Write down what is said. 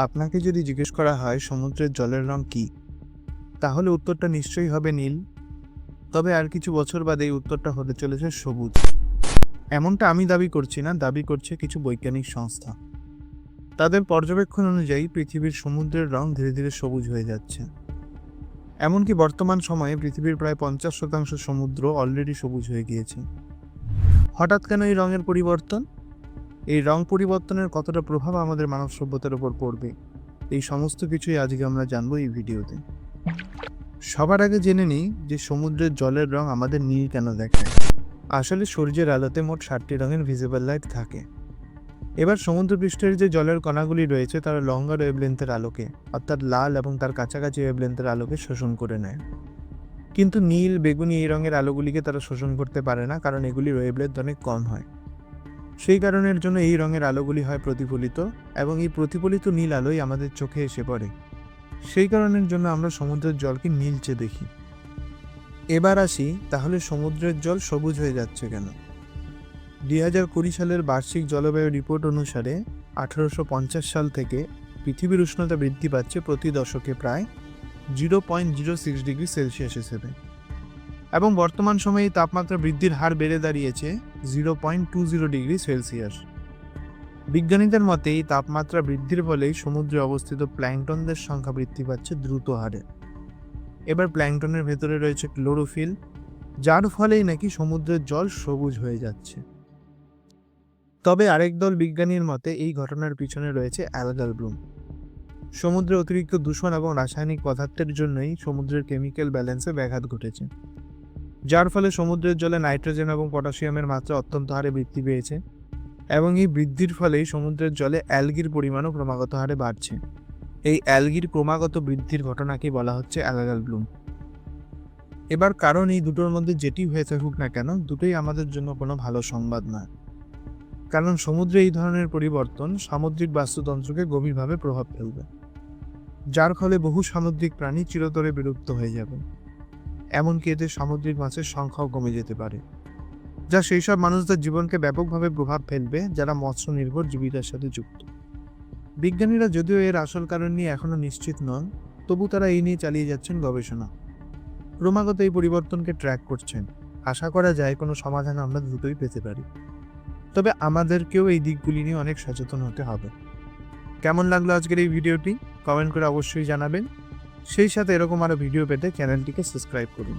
আপনাকে যদি জিজ্ঞেস করা হয় সমুদ্রের জলের রং কী, তাহলে উত্তরটা নিশ্চয়ই হবে নীল। তবে আর কিছু বছর বাদে এই উত্তরটা হতে চলেছে সবুজ। এমনটা আমি দাবি করছি না, দাবি করছে কিছু বৈজ্ঞানিক সংস্থা। তাদের পর্যবেক্ষণ অনুযায়ী পৃথিবীর সমুদ্রের রং ধীরে ধীরে সবুজ হয়ে যাচ্ছে। এমনকি বর্তমান সময়ে পৃথিবীর প্রায় 50% সমুদ্র অলরেডি সবুজ হয়ে গিয়েছে। হঠাৎ কেন এই রঙের পরিবর্তন? এই রং পরিবর্তনের কতটা প্রভাব আমাদের মানব সভ্যতার উপর পড়বে, এই সমস্ত কিছুই আজকে আমরা জানবো এই ভিডিওতে। সবার আগে জেনে নিই যে সমুদ্রের জলের রং আমাদের নীল কেন দেখায়। আসলে সূর্যের আলোতে মোট 7টি রঙের ভিজিবল লাইট থাকে। এবার সমুদ্রপৃষ্ঠের যে জলের কণাগুলি রয়েছে তারা লম্বা ওয়েভলেন্থের আলোকে, অর্থাৎ লাল এবং তার কাছাকাছি ওয়েভলেন্থের আলোকে শোষণ করে নেয়। কিন্তু নীল, বেগুনি এই রঙের আলোগুলিকে তারা শোষণ করতে পারে না, কারণ এগুলির ওয়েভলেন্থ অনেক কম হয়। সেই কারণের জন্য এই রঙের আলোগুলি হয় প্রতিফলিত, এবং এই প্রতিফলিত নীল আলোই আমাদের চোখে এসে পড়ে। সেই কারণের জন্য আমরা সমুদ্রের জলকে নীলচে দেখি। এবার আসি, তাহলে সমুদ্রের জল সবুজ হয়ে যাচ্ছে কেন? 2020 সালের বার্ষিক জলবায়ু রিপোর্ট অনুসারে 1850 সাল থেকে পৃথিবীর উষ্ণতা বৃদ্ধি পাচ্ছে প্রতি দশকে প্রায় 0.06 ডিগ্রি সেলসিয়াস হিসেবে, এবং বর্তমান সময়ে তাপমাত্রা বৃদ্ধির হার বেড়ে দাঁড়িয়েছে 0.20 ডিগ্রি সেলসিয়াস। বিজ্ঞানীদের মতে এই তাপমাত্রা বৃদ্ধির ফলেই সমুদ্রে অবস্থিত প্ল্যাঙ্কটনদের সংখ্যা বৃদ্ধি পাচ্ছে দ্রুত হারে। এবার প্ল্যাঙ্কটনের ভেতরে রয়েছে ক্লোরোফিল, যার ফলেই নাকি সমুদ্রের জল সবুজ হয়ে যাচ্ছে। তবে আরেক দল বিজ্ঞানীর মতে এই ঘটনার পিছনে রয়েছে অ্যালগাল ব্লুম। সমুদ্রে অতিরিক্ত দূষণ এবং রাসায়নিক পদার্থের জন্যই সমুদ্রের কেমিক্যাল ব্যালেন্সে ব্যাঘাত ঘটেছে, যার ফলে সমুদ্রের জলে নাইট্রোজেন এবং পটাশিয়ামের মাত্রা অত্যন্ত হারে বৃদ্ধি পেয়েছে, এবং এই বৃদ্ধির ফলেই সমুদ্রের জলে অ্যালগির পরিমাণও ক্রমাগত হারে বাড়ছে। এই অ্যালগির ক্রমাগত বৃদ্ধির ঘটনাকেই বলা হচ্ছে অ্যালগাল ব্লুম। এবার কারণ এই দুটোর মধ্যে যেটি হয়ে থাকুক না কেন, দুটোই আমাদের জন্য কোনো ভালো সংবাদ নয়। কারণ সমুদ্রে এই ধরনের পরিবর্তন সামুদ্রিক বাস্তুতন্ত্রকে গভীরভাবে প্রভাব ফেলবে, যার ফলে বহু সামুদ্রিক প্রাণী চিরতরে বিলুপ্ত হয়ে যাবে। এমনকি এতে সামুদ্রিক মাছের সংখ্যাও কমে যেতে পারে, যা সেই সব মানুষদের জীবনকে ব্যাপকভাবে প্রভাব ফেলবে যারা মৎস্য নির্ভর জীবিকার সাথে যুক্ত। বিজ্ঞানীরা যদিও এর আসল কারণ নিয়ে এখনো নিশ্চিত নন, তবু তারা এই নিয়ে চালিয়ে যাচ্ছেন গবেষণা। ক্রমাগত এই পরিবর্তনকে ট্র্যাক করছেন। আশা করা যায় কোনো সমাধান আমরা দ্রুতই পেতে পারি। তবে আমাদেরকেও এই দিকগুলি নিয়ে অনেক সচেতন হতে হবে। কেমন লাগলো আজকের এই ভিডিওটি? কমেন্ট করে অবশ্যই জানাবেন। সেই সাথে এরকম আরও ভিডিও পেতে চ্যানেলটিকে সাবস্ক্রাইব করুন।